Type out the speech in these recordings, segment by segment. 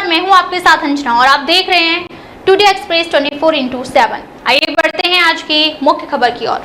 नमस्कार, मैं हूं आपके साथ अंजना और आप देख रहे हैं टुडे एक्सप्रेस 24/7। आइए बढ़ते हैं आज की मुख्य खबर की ओर।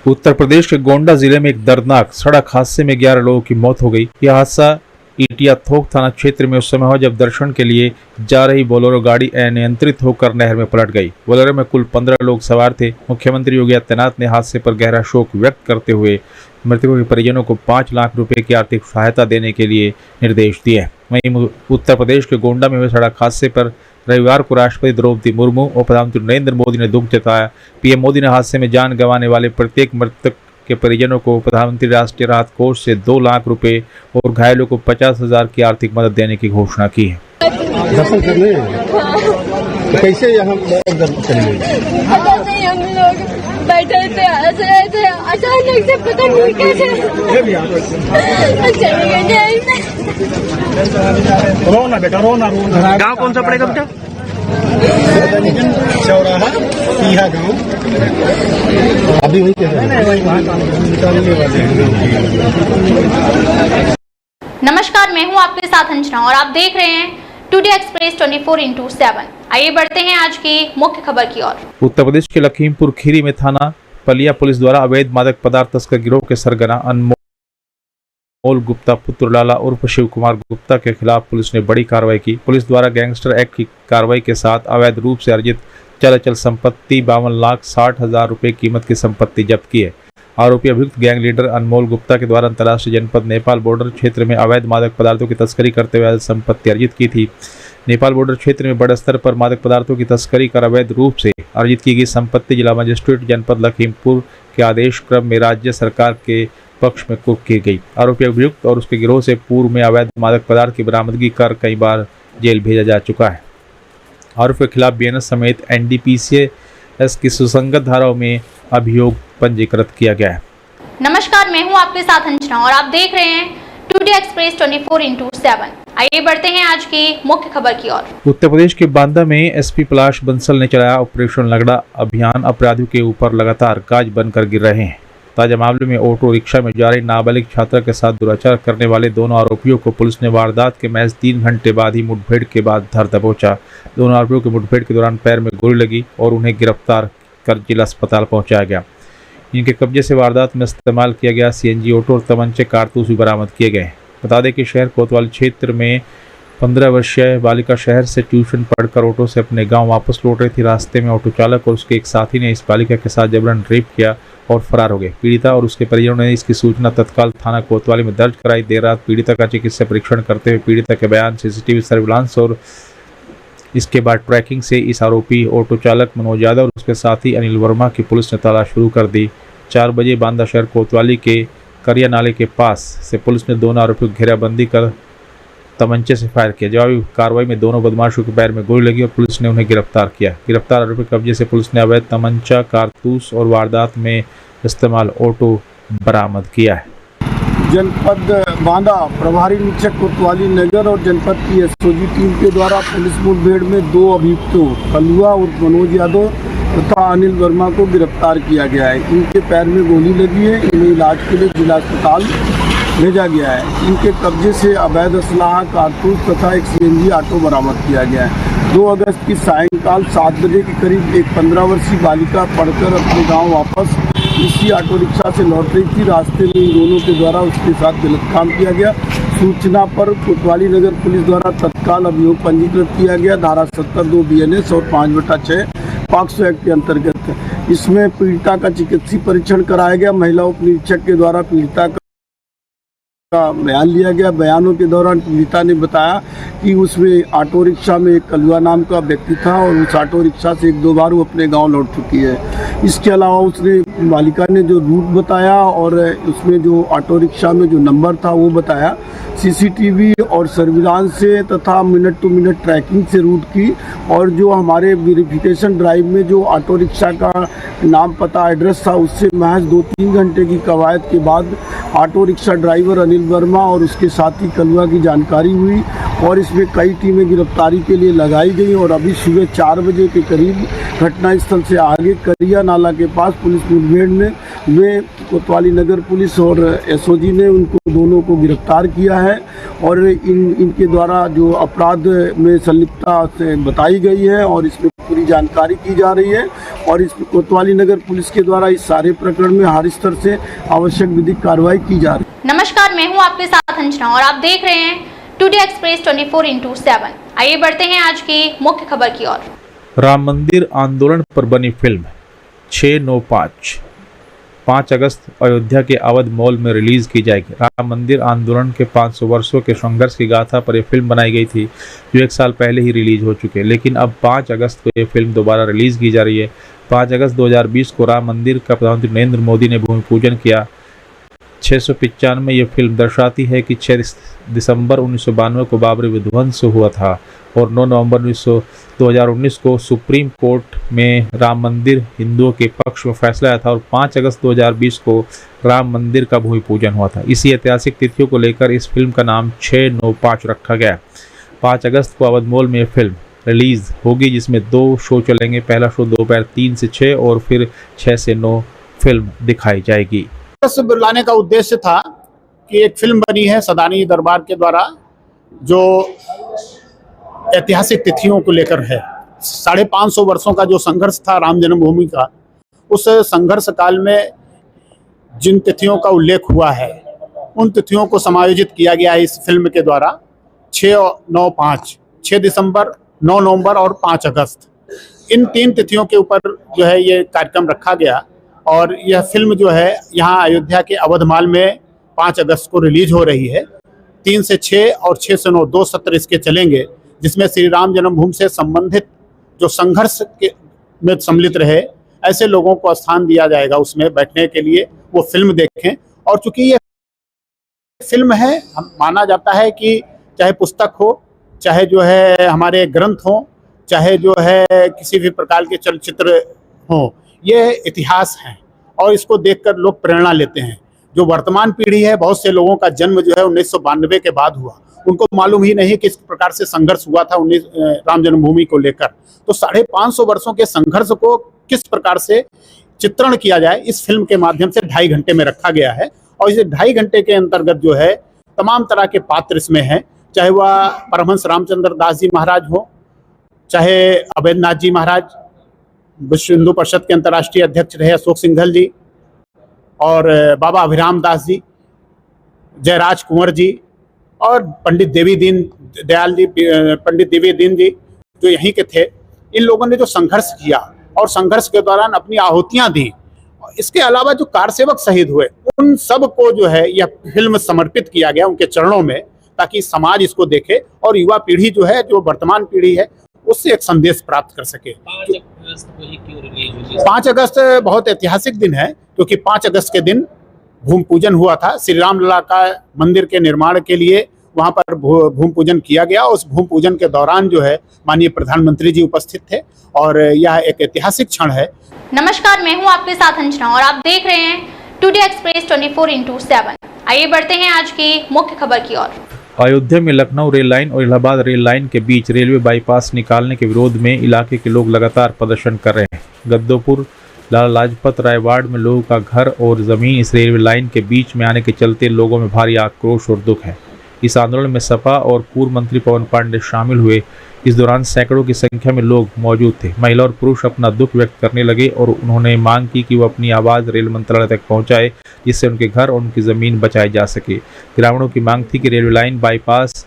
उत्तर प्रदेश के गोंडा जिले में एक दर्दनाक सड़क हादसे में 11 लोगों की मौत हो गई। यह हादसा ईटिया थोक थाना क्षेत्र में उस समय हुआ जब दर्शन के लिए जा रही बोलेरो गाड़ी अनियंत्रित होकर नहर में पलट गई। बोलेरो में कुल 15 लोग सवार थे। मुख्यमंत्री योगी आदित्यनाथ ने हादसे पर गहरा शोक व्यक्त करते हुए मृतकों के परिजनों को 5 लाख रुपए की आर्थिक सहायता देने के लिए निर्देश दिए। वहीं उत्तर प्रदेश के गोंडा में हुए सड़क हादसे पर रविवार को राष्ट्रपति द्रौपदी मुर्मू और प्रधानमंत्री नरेंद्र मोदी ने दुख जताया। पीएम मोदी ने हादसे में जान गंवाने वाले प्रत्येक मृतक के परिजनों को प्रधानमंत्री राष्ट्रीय राहत कोष से 2 लाख रुपए और घायलों को 50,000 की आर्थिक मदद देने की घोषणा की है। दर्शन करने कैसे यहाँ हम लोग बैठे थे, हंस रहे थे, अचानक से पता नहीं कैसे चले गए। रोना बेटा रोना। गाँव कौन सा पड़ेगा बेटा? चौराहा तीहा गाँव। अभी वही नमस्कार, मैं हूं आपके साथ अंजना और आप देख रहे हैं टुडे एक्सप्रेस 24/7। आइए बढ़ते हैं आज की मुख्य खबर की ओर। उत्तर प्रदेश के लखीमपुर खीरी में थाना पलिया पुलिस द्वारा अवैध मादक पदार्थ तस्कर गिरोह के सरगना अनमोल गुप्ता पुत्र लाला उर्फ शिव कुमार गुप्ता के खिलाफ पुलिस ने बड़ी कार्रवाई की। पुलिस द्वारा गैंगस्टर एक्ट की कार्रवाई के साथ अवैध रूप से अर्जित चल संपत्ति 52,60,000 रुपए कीमत की संपत्ति जब्त की है। आरोपी अभियुक्त गैंग लीडर अनमोल गुप्ता के द्वारा अंतर्राष्ट्रीय जनपद नेपाल बॉर्डर क्षेत्र में अवैध मादक पदार्थों की तस्करी करते हुए संपत्ति अर्जित की थी। नेपाल बॉर्डर क्षेत्र में बड़े स्तर पर मादक पदार्थों की तस्करी कर अवैध रूप से अर्जित की गई संपत्ति जिला मजिस्ट्रेट जनपद लखीमपुर के आदेश क्रम में राज्य सरकार के पक्ष में कुर्क की गई। आरोपी अभियुक्त और उसके गिरोह से पूर्व में अवैध मादक पदार्थ की बरामदगी कर कई बार जेल भेजा जा चुका है। आरोपी के खिलाफ बीएनएस समेत एनडीपीसी की सुसंगत धाराओं में अभियोग पंजीकृत किया गया है। नमस्कार, मैं हूं आपके साथ अंजना और आप देख रहे हैं टुडे एक्सप्रेस 24/7। आइए बढ़ते हैं आज की मुख्य खबर की ओर। उत्तर प्रदेश के बांदा में एसपी पलाश बंसल ने चलाया ऑपरेशन लगड़ा अभियान। अपराधियों के ऊपर लगातार गाज बनकर गिर रहे हैं। ताजा मामले में ऑटो रिक्शा में जा रही नाबालिग छात्रा के साथ दुराचार करने वाले दोनों आरोपियों को पुलिस ने वारदात के महज 3 घंटे बाद ही मुठभेड़ के बाद धर दबोचा। दोनों आरोपियों की मुठभेड़ के दौरान पैर में गोली लगी और उन्हें गिरफ्तार कर जिला अस्पताल पहुंचाया गया। इनके कब्जे से वारदात में इस्तेमाल किया गया सीएनजी ऑटो और तमंचे कारतूस भी बरामद किए गए। बता दें कि शहर कोतवाली क्षेत्र में 15 वर्षीय बालिका शहर से ट्यूशन पढ़कर ऑटो से अपने गांव वापस लौट रही थी। रास्ते में ऑटो चालक और उसके एक साथी ने इस बालिका के साथ जबरन रेप किया और फरार हो गए। पीड़िता और उसके परिजनों ने इसकी सूचना तत्काल थाना कोतवाली में दर्ज कराई। देर रात पीड़िता का चिकित्सा परीक्षण करते हुए पीड़िता के बयान, सीसीटीवी सर्विलांस और इसके बाद ट्रैकिंग से इस आरोपी ऑटो चालक मनोज यादव और उसके साथी अनिल वर्मा की पुलिस ने तलाश शुरू कर दी। 4 बजे बांदा शहर कोतवाली के करिया नाले के पास से पुलिस ने दोनों आरोपियों की घेराबंदी कर तमंचे से फायर किया। जवाबी कार्रवाई में दोनों बदमाशों के पैर में गोली लगी और पुलिस ने उन्हें गिरफ्तार किया। गिरफ्तार आरोपी कब्जे से पुलिस ने अवैध तमंचा, कारतूस और वारदात में इस्तेमाल ऑटो बरामद किया है। जनपद बांदा प्रभारी निरीक्षक कोतवाली नगर और जनपद की एसओजी टीम के द्वारा पुलिस मुठभेड़ में 2 अभियुक्तों कलुआ और मनोज यादव तथा अनिल वर्मा को गिरफ्तार किया गया है। इनके पैर में गोली लगी है। इन्हें इलाज के लिए जिला अस्पताल भेजा गया है। इनके कब्जे से अवैध असलाह, कारतूस तथा एक सीएनजी ऑटो बरामद किया गया है। 2 अगस्त की सायंकाल 7 बजे के करीब एक 15 वर्षीय बालिका पढ़कर अपने गांव वापस इसी ऑटो रिक्शा से लौट रही थी। रास्ते में इन दोनों के द्वारा उसके साथ गलत काम किया गया। सूचना पर कोतवाली नगर पुलिस द्वारा तत्काल अभियोग पंजीकृत किया गया। धारा 72 बीएनएस और 5/6 पॉक्सो एक्ट के अंतर्गत इसमें पीड़िता का चिकित्सीय परीक्षण कराया गया। महिला उप निरीक्षक के द्वारा पीड़िता का बयान लिया गया। बयानों के दौरान पीड़िता ने बताया कि उसमें ऑटो रिक्शा में एक कलुआ नाम का व्यक्ति था और उस ऑटो रिक्शा से 1-2 बार वो अपने गांव लौट चुकी है। इसके अलावा उसने बालिका ने जो रूट बताया और उसमें जो ऑटो रिक्शा में जो नंबर था वो बताया। सीसीटीवी और सर्विलांस से तथा मिनट टू मिनट ट्रैकिंग से रूट की और जो हमारे वेरिफिकेशन ड्राइव में जो ऑटो रिक्शा का नाम, पता, एड्रेस था उससे महज 2-3 घंटे की कवायद के बाद auto rickshaw driver Anil Verma और उसके साथी कलुआ की जानकारी हुई और इसमें कई टीमें गिरफ्तारी के लिए लगाई गई और अभी सुबह 4 बजे के करीब घटनास्थल से आगे करिया नाला के पास पुलिस मुठभेड़ में वे कोतवाली नगर पुलिस और एसओजी ने उनको दोनों को गिरफ्तार किया है और इनके द्वारा जो अपराध में संलिप्तता से बताई गई है और इसमें पूरी जानकारी की जा रही है और इस कोतवाली नगर पुलिस के द्वारा इस सारे प्रकरण में हर स्तर से आवश्यक विधिक कार्रवाई की जा रही है। नमस्कार, मैं हूं आपके साथ अंजना और आप देख रहे हैं टुडे एक्सप्रेस 24/7। आइए बढ़ते हैं आज की मुख्य खबर की ओर। राम मंदिर आंदोलन पर बनी फिल्म 695 5 अगस्त अयोध्या के अवध मॉल में रिलीज की जाएगी। राम मंदिर आंदोलन के 500 वर्षों के संघर्ष की गाथा पर यह फिल्म बनाई गई थी जो 1 साल पहले ही रिलीज हो चुकी है, लेकिन अब 5 अगस्त को यह फिल्म दोबारा रिलीज की जा रही है। 5 अगस्त 2020 को राम मंदिर का प्रधानमंत्री नरेंद्र मोदी ने भूमि पूजन किया। 695 में यह फिल्म दर्शाती है कि 6 दिसंबर 1992 को बाबरी विध्वंस हुआ था और 9 नवंबर 2019 को सुप्रीम कोर्ट में राम मंदिर हिंदुओं के पक्ष में फैसला आया था और 5 अगस्त 2020 को राम मंदिर का भूमि पूजन हुआ था। इसी ऐतिहासिक तिथियों को लेकर इस फिल्म का नाम 695 रखा गया। 5 अगस्त को अवध मॉल में यह फिल्म रिलीज होगी जिसमें 2 शो चलेंगे। पहला शो दोपहर 3 से 6 और फिर 6 से 9 फिल्म दिखाई जाएगी। बुलाने का उद्देश्य था कि एक फिल्म बनी है सदानी दरबार के द्वारा जो ऐतिहासिक तिथियों को लेकर है। 550 वर्षों का जो संघर्ष था राम जन्मभूमि का, उस संघर्ष काल में जिन तिथियों का उल्लेख हुआ है उन तिथियों को समायोजित किया गया है इस फिल्म के द्वारा। 6 दिसंबर, 9 नवंबर और 5 अगस्त, इन 3 तिथियों के ऊपर जो है ये कार्यक्रम रखा गया और यह फिल्म जो है यहाँ अयोध्या के अवध मॉल में 5 अगस्त को रिलीज हो रही है। 3 से 6 और 6 से 9 2 सत्र इसके चलेंगे जिसमें श्री राम जन्मभूमि से संबंधित जो संघर्ष में सम्मिलित रहे ऐसे लोगों को स्थान दिया जाएगा उसमें बैठने के लिए, वो फिल्म देखें। और चूंकि ये फिल्म है, हम माना जाता है कि चाहे पुस्तक हो, चाहे जो है हमारे ग्रंथ हो, चाहे जो है किसी भी प्रकार के चलचित्र हो, ये इतिहास है और इसको देखकर लोग प्रेरणा लेते हैं। जो वर्तमान पीढ़ी है, बहुत से लोगों का जन्म जो है 1992 के बाद हुआ, उनको मालूम ही नहीं किस प्रकार से संघर्ष हुआ था राम जन्मभूमि को लेकर। तो 550 वर्षों के संघर्ष को किस प्रकार से चित्रण किया जाए इस फिल्म के माध्यम से 2.5 घंटे में रखा गया है और इस 2.5 घंटे के अंतर्गत जो है तमाम तरह के पात्र इसमें हैं, चाहे वह परमहंस रामचंद्र दास जी महाराज हो, चाहे अवैधनाथ जी महाराज, विश्व हिंदू परिषद के अंतर्राष्ट्रीय अध्यक्ष रहे अशोक सिंघल जी और बाबा अभिराम दास जी, जयराज कुंवर जी और पंडित देवी दीन जी जो यहीं के थे। इन लोगों ने जो संघर्ष किया और संघर्ष के दौरान अपनी आहुतियां दी, इसके अलावा जो कारसेवक शहीद हुए उन सब को जो है यह फिल्म समर्पित किया गया उनके चरणों में, ताकि समाज इसको देखे और युवा पीढ़ी जो है, जो वर्तमान पीढ़ी है, उससे एक संदेश प्राप्त कर सके। 5 अगस्त बहुत ऐतिहासिक दिन है क्योंकि 5 अगस्त के दिन भूमि पूजन हुआ था। श्री राम लला का मंदिर के निर्माण के लिए वहां पर भूमि पूजन किया गया। उस भूमि पूजन के दौरान जो है माननीय प्रधानमंत्री जी उपस्थित थे और यह एक ऐतिहासिक क्षण है। नमस्कार, मैं हूं आपके साथ अंजना और आप देख रहे हैं टुडे एक्सप्रेस 24/7। आइए बढ़ते हैं आज की मुख्य खबर की ओर। अयोध्या में लखनऊ रेल लाइन और इलाहाबाद रेल लाइन के बीच रेलवे बाईपास निकालने के विरोध में इलाके के लोग लगातार प्रदर्शन कर रहे हैं। गद्दोपुर लाला लाजपत राय वार्ड में लोगों का घर और जमीन इस रेलवे लाइन के बीच में आने के चलते लोगों में भारी आक्रोश और दुख है। इस आंदोलन में सपा और पूर्व मंत्री पवन पांडे शामिल हुए। इस दौरान सैकड़ों की संख्या में लोग मौजूद थे। महिला और पुरुष अपना दुख व्यक्त करने लगे और उन्होंने मांग की कि वो अपनी आवाज़ रेल मंत्रालय तक पहुंचाए जिससे उनके घर और उनकी ज़मीन बचाई जा सके। ग्रामीणों की मांग थी कि रेलवे लाइन बाईपास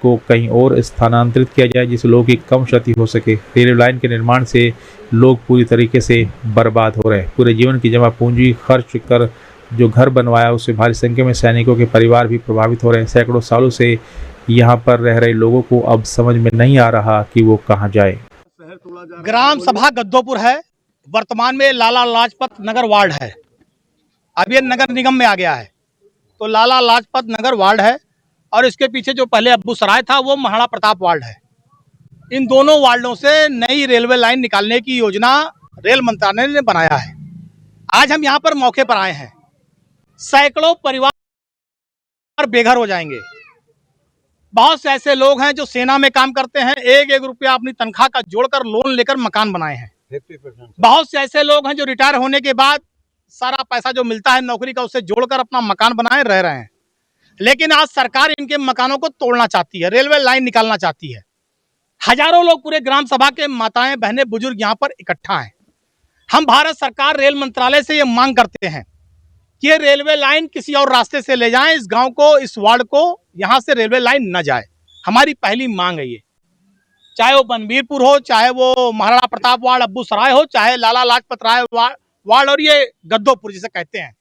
को कहीं और स्थानांतरित किया जाए जिससे लोगों की कम क्षति हो सके। रेलवे लाइन के निर्माण से लोग पूरी तरीके से बर्बाद हो रहे हैं। पूरे जीवन की जमा पूंजी खर्च कर जो घर बनवाया उससे भारी संख्या में सैनिकों के परिवार भी प्रभावित हो रहे हैं। सैकड़ों सालों से यहाँ पर रह रहे लोगों को अब समझ में नहीं आ रहा कि वो कहाँ जाए। ग्राम सभा गद्दोपुर है, वर्तमान में लाला लाजपत नगर वार्ड है। अब ये नगर निगम में आ गया है, तो लाला लाजपत नगर वार्ड है और इसके पीछे जो पहले अब्बू सराय था वो महाराणा प्रताप वार्ड है। इन दोनों वार्डों से नई रेलवे लाइन निकालने की योजना रेल मंत्रालय ने बनाया है। आज हम यहाँ पर मौके पर आए हैं। सैकड़ों परिवार बेघर हो जाएंगे। बहुत से ऐसे लोग हैं जो सेना में काम करते हैं, 1-1 रुपया अपनी तनख्वाह का जोड़कर लोन लेकर मकान बनाए हैं। बहुत से ऐसे लोग हैं जो रिटायर होने के बाद सारा पैसा जो मिलता है नौकरी का उससे जोड़कर अपना मकान बनाए रह रहे हैं। लेकिन आज सरकार इनके मकानों को तोड़ना चाहती है, रेलवे लाइन निकालना चाहती है। हजारों लोग पूरे ग्राम सभा के माताएं बहनें बुजुर्ग यहाँ पर इकट्ठा हैं। हम भारत सरकार रेल मंत्रालय से ये मांग करते हैं कि ये रेलवे लाइन किसी और रास्ते से ले जाएं, इस गांव को, इस वार्ड को यहाँ से रेलवे लाइन न जाए। हमारी पहली मांग है ये, चाहे वो बनबीरपुर हो, चाहे वो महाराणा प्रताप वार्ड अब्बू सराय हो, चाहे लाला लाजपत राय वार्ड और ये गद्दोपुर जिसे कहते हैं,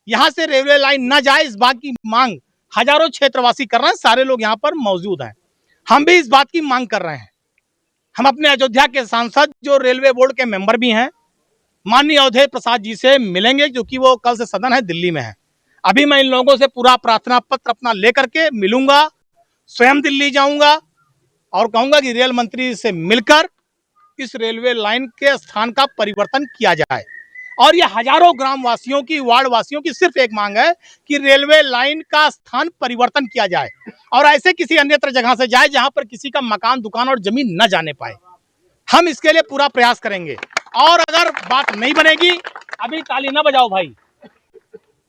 यहाँ से रेलवे लाइन न जाए। इस बात की मांग हजारों क्षेत्रवासी कर रहे हैं, सारे लोग यहाँ पर मौजूद हैं। हम भी इस बात की मांग कर रहे हैं। हम अपने अयोध्या के सांसद जो रेलवे बोर्ड के मेंबर भी हैं, माननीय अवधेश प्रसाद जी से मिलेंगे, क्योंकि वो कल से सदन है, दिल्ली में है। अभी मैं इन लोगों से पूरा प्रार्थना पत्र अपना लेकर के मिलूंगा, स्वयं दिल्ली जाऊंगा और कहूंगा कि रेल मंत्री से मिलकर इस रेलवे लाइन के स्थान का परिवर्तन किया जाए। और ये हजारों ग्रामवासियों की, वार्ड वासियों की सिर्फ एक मांग है कि रेलवे लाइन का स्थान परिवर्तन किया जाए और ऐसे किसी अन्यत्र जगह से जाए जहां पर किसी का मकान, दुकान और जमीन न जाने पाए। हम इसके लिए पूरा प्रयास करेंगे और अगर बात नहीं बनेगी, अभी ताली ना बजाओ भाई,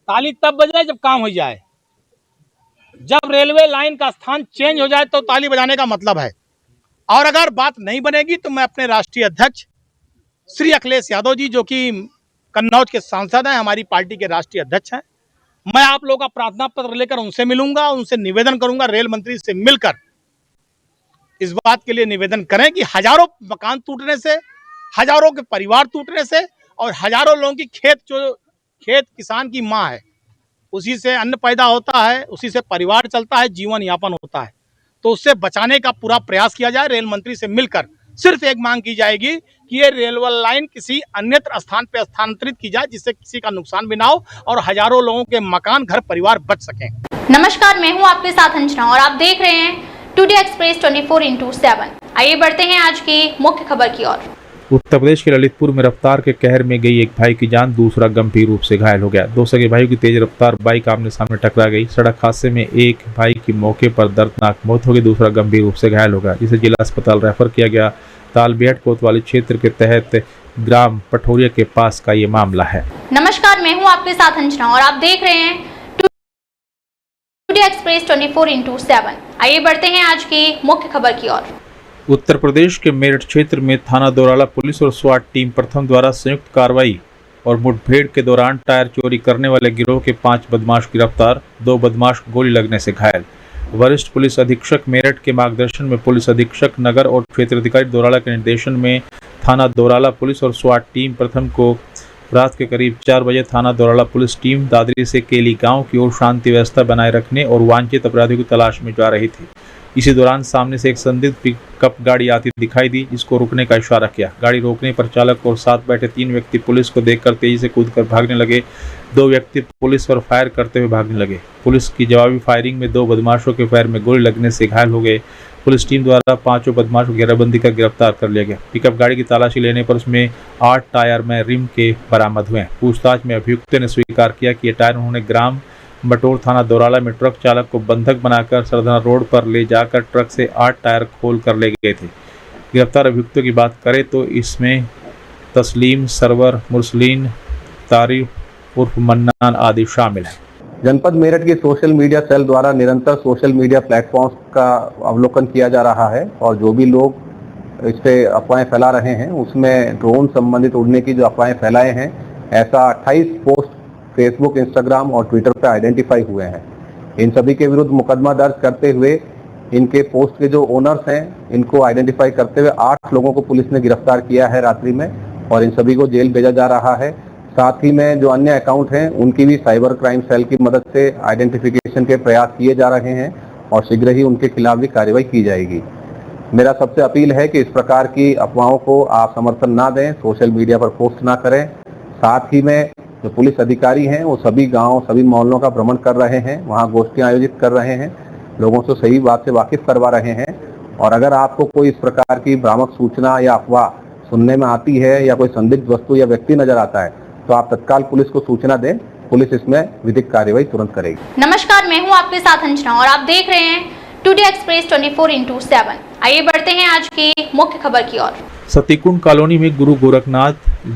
ताली तब बजाए जब काम हो जाए। जब रेलवे लाइन का स्थान चेंज हो जाए तो ताली बजाने का मतलब है। और अगर बात नहीं बनेगी तो मैं अपने राष्ट्रीय अध्यक्ष श्री अखिलेश यादव जी, जो कि कन्नौज के सांसद हैं, हमारी पार्टी के राष्ट्रीय अध्यक्ष हैं, मैं आप लोगों का प्रार्थना पत्र लेकर उनसे मिलूंगा, उनसे निवेदन करूंगा, रेल मंत्री से मिलकर इस बात के लिए निवेदन करें कि हजारों मकान टूटने से, हजारों के परिवार टूटने से और हजारों लोगों की खेत किसान की माँ है, उसी से अन्न पैदा होता है, उसी से परिवार चलता है, जीवन यापन होता है, तो उससे बचाने का पूरा प्रयास किया जाए। रेल मंत्री से मिलकर सिर्फ एक मांग की जाएगी कि ये रेलवे लाइन किसी अन्यत्र स्थान पर स्थानांतरित की जाए, जिससे किसी का नुकसान भी ना हो और हजारों लोगों के मकान, घर, परिवार बच सकें। नमस्कार, मैं हूं आपके साथ अंजना और आप देख रहे हैं टुडे एक्सप्रेस 24/7। आइए बढ़ते हैं आज की मुख्य खबर की ओर। उत्तर प्रदेश के ललितपुर में रफ्तार के कहर में गई एक भाई की जान, दूसरा गंभीर रूप से घायल हो गया। दो सगे भाइयों की तेज रफ्तार बाइक आमने सामने टकरा गई। सड़क हादसे में एक भाई की मौके पर दर्दनाक मौत हो गई, दूसरा गंभीर रूप से घायल हो गया, जिसे जिला अस्पताल रेफर किया गया। तालबेहट कोतवाली क्षेत्र के तहत ग्राम पठोरिया के पास का ये मामला है। नमस्कार, मैं हूं आपके साथ अंजना और आप देख रहे हैं टुडे एक्सप्रेस 24/7। आइए बढ़ते हैं आज की मुख्य खबर की ओर। उत्तर प्रदेश के मेरठ क्षेत्र में थाना दोराला पुलिस और स्वाट टीम प्रथम द्वारा संयुक्त कार्रवाई और मुठभेड़ के दौरान टायर चोरी करने वाले गिरोह के 5 बदमाश गिरफ्तार, 2 बदमाश गोली लगने से घायल। वरिष्ठ पुलिस अधीक्षक मेरठ के मार्गदर्शन में पुलिस अधीक्षक नगर और क्षेत्राधिकारी दोराला के निर्देशन में थाना दोराला पुलिस और स्वाट टीम प्रथम को रात के करीब 4 बजे थाना दोराला पुलिस टीम दादरी से केली गांव की ओर शांति व्यवस्था बनाए रखने और वांछित अपराधियों की तलाश में जा रही थी। इसी दौरान सामने से एक संदिग्ध पिकअप गाड़ी आती दिखाई दी, जिसको रुकने का इशारा किया। गाड़ी रोकने पर चालक और साथ बैठे 3 व्यक्ति पुलिस को देखकर तेजी से कूदकर भागने लगे। 2 व्यक्ति पुलिस पर फायर करते हुए भागने लगे। पुलिस की जवाबी फायरिंग में 2 बदमाशों के पैर में गोली लगने से घायल हो गए। पुलिस टीम द्वारा 5 बदमाशों को घेराबंदी कर गिरफ्तार कर लिया गया। पिकअप गाड़ी की तलाशी लेने पर उसमें 8 टायर में रिम के बरामद हुए। पूछताछ में अभियुक्त ने स्वीकार किया कि ये टायर उन्होंने ग्राम बटोर थाना दोराला में ट्रक चालक को बंधक बनाकर सरदाना रोड पर ले जाकर ट्रक से 8 टायर खोल कर ले गए थे। गिरफ्तार अभियुक्तों की बात करें तो इसमें तस्लीम, सरवर, मुरसलीन, तारिफ उर्फ मन्नान आदि शामिल हैं। जनपद मेरठ के सोशल मीडिया सेल द्वारा निरंतर सोशल मीडिया प्लेटफॉर्म्स का अवलोकन किया जा रहा है और जो भी लोग इस पे अफवाहें फैला रहे हैं उसमें ड्रोन संबंधित उड़ने की जो अफवाहें फैलाए हैं, ऐसा 28 पोस्ट फेसबुक, इंस्टाग्राम और ट्विटर पर आइडेंटिफाई हुए हैं। इन सभी के विरुद्ध मुकदमा दर्ज करते हुए इनके पोस्ट के जो ओनर्स हैं इनको आइडेंटिफाई करते हुए 8 लोगों को पुलिस ने गिरफ्तार किया है रात्रि में और इन सभी को जेल भेजा जा रहा है। साथ ही में जो अन्य अकाउंट हैं उनकी भी साइबर क्राइम सेल की मदद से आइडेंटिफिकेशन के प्रयास किए जा रहे हैं और शीघ्र ही उनके खिलाफ भी कार्रवाई की जाएगी। मेरा सबसे अपील है कि इस प्रकार की अफवाहों को आप समर्थन ना दें, सोशल मीडिया पर पोस्ट ना करें। साथ ही में जो पुलिस अधिकारी हैं वो सभी गांव, सभी मोहल्लों का भ्रमण कर रहे हैं, वहां गोष्ठियां आयोजित कर रहे हैं, लोगों से सही बात से वाकिफ करवा रहे हैं। और अगर आपको कोई इस प्रकार की भ्रामक सूचना या अफवाह सुनने में आती है या कोई संदिग्ध वस्तु या व्यक्ति नजर आता है तो आप तत्काल पुलिस को सूचना दें, पुलिस इसमें विधिक कार्रवाई तुरंत करेगी। नमस्कार, मैं हूं आपके साथ अंजना और आप देख रहे हैं टुडे एक्सप्रेस 24/7। आइए बढ़ते हैं आज की मुख्य खबर की ओर। सतीकुंड कॉलोनी में गुरु गोरखनाथ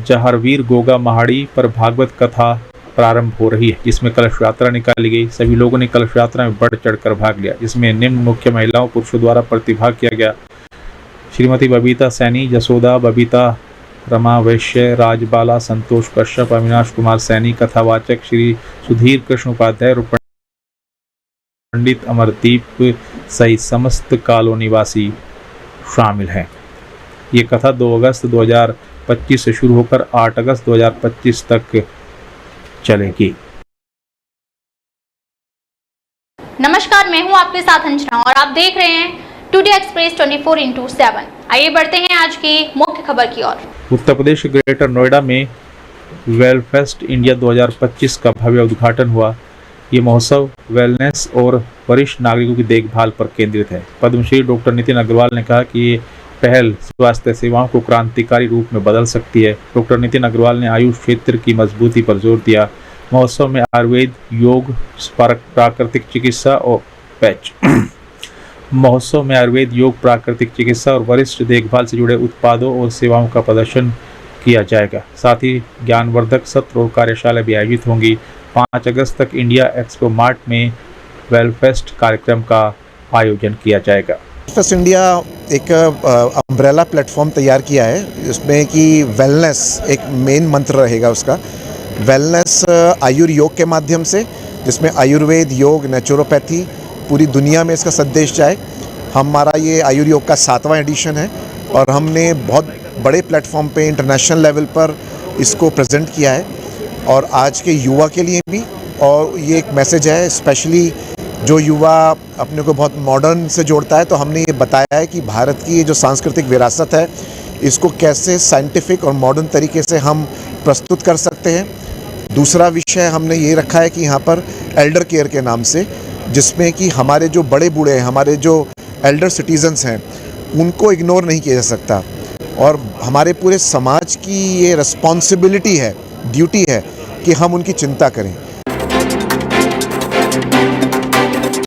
जहरवीर गोगा महाड़ी पर भागवत कथा प्रारंभ हो रही है, जिसमें कलश यात्रा निकाली गई। सभी लोगों ने कलश यात्रा में बढ़ चढ़कर भाग लिया, जिसमें निम्न मुख्य महिलाओं पुरुषों द्वारा प्रतिभाग किया गया। श्रीमती बबीता सैनी, जसोदा बबीता, रमा वैश्य, राजबाला, संतोष कश्यप, अविनाश कुमार सैनी, कथावाचक श्री सुधीर कृष्ण उपाध्याय और पंडित अमरदीप सहित समस्त कॉलोनी वासी शामिल हैं। ये कथा 2 अगस्त 2025 से शुरू होकर 8 अगस्त 2025 तक चलेगी। नमस्कार, मैं हूं आपके साथ अंजना और आप देख रहे हैं टुडे एक्सप्रेस 24/7। आइए बढ़ते हैं आज की मुख्य खबर की ओर। उत्तर प्रदेश के ग्रेटर नोएडा में वेलफेस्ट इंडिया 2025 का भव्य उद्घाटन हुआ। ये महोत्सव वेलनेस और वरिष्ठ नागरिकों की देखभाल पर केंद्रित है। पद्मश्री डॉक्टर नितिन अग्रवाल ने कहा कि ये पहल स्वास्थ्य सेवाओं को क्रांतिकारी रूप में बदल सकती है। डॉक्टर नितिन अग्रवाल ने आयुष क्षेत्र की मजबूती पर जोर दिया। महोत्सव में आयुर्वेद, योग, प्राकृतिक चिकित्सा और महोत्सव में आयुर्वेद, योग, प्राकृतिक चिकित्सा और वरिष्ठ देखभाल से जुड़े उत्पादों और सेवाओं का प्रदर्शन किया जाएगा। साथ ही ज्ञानवर्धक सत्र और कार्यशाला भी आयोजित होंगी। 5 अगस्त तक इंडिया एक्सपो मार्ट में वेलफेस्ट कार्यक्रम का आयोजन किया जाएगा। वेलफेस्ट इंडिया एक अम्ब्रेला प्लेटफॉर्म तैयार किया है, जिसमें कि वेलनेस एक मेन मंत्र रहेगा उसका। वेलनेस आयुर्योग के माध्यम से, जिसमें आयुर्वेद, योग, नेचुरोपैथी पूरी दुनिया में इसका संदेश जाए। हमारा ये आयुर्योग का 7वां एडिशन है और हमने बहुत बड़े प्लेटफॉर्म पे इंटरनेशनल लेवल पर इसको प्रेजेंट किया है और आज के युवा के लिए भी। और ये एक मैसेज है स्पेशली जो युवा अपने को बहुत मॉडर्न से जोड़ता है, तो हमने ये बताया है कि भारत की ये जो सांस्कृतिक विरासत है इसको कैसे साइंटिफिक और मॉडर्न तरीके से हम प्रस्तुत कर सकते हैं। दूसरा विषय हमने ये रखा है कि यहाँ पर एल्डर केयर के नाम से, जिसमें कि हमारे जो बड़े बूढ़े हैं, हमारे जो एल्डर सिटीजन्स हैं, उनको इग्नोर नहीं किया जा सकता और हमारे पूरे समाज की ये रिस्पॉन्सिबिलिटी है, ड्यूटी है कि हम उनकी चिंता करें।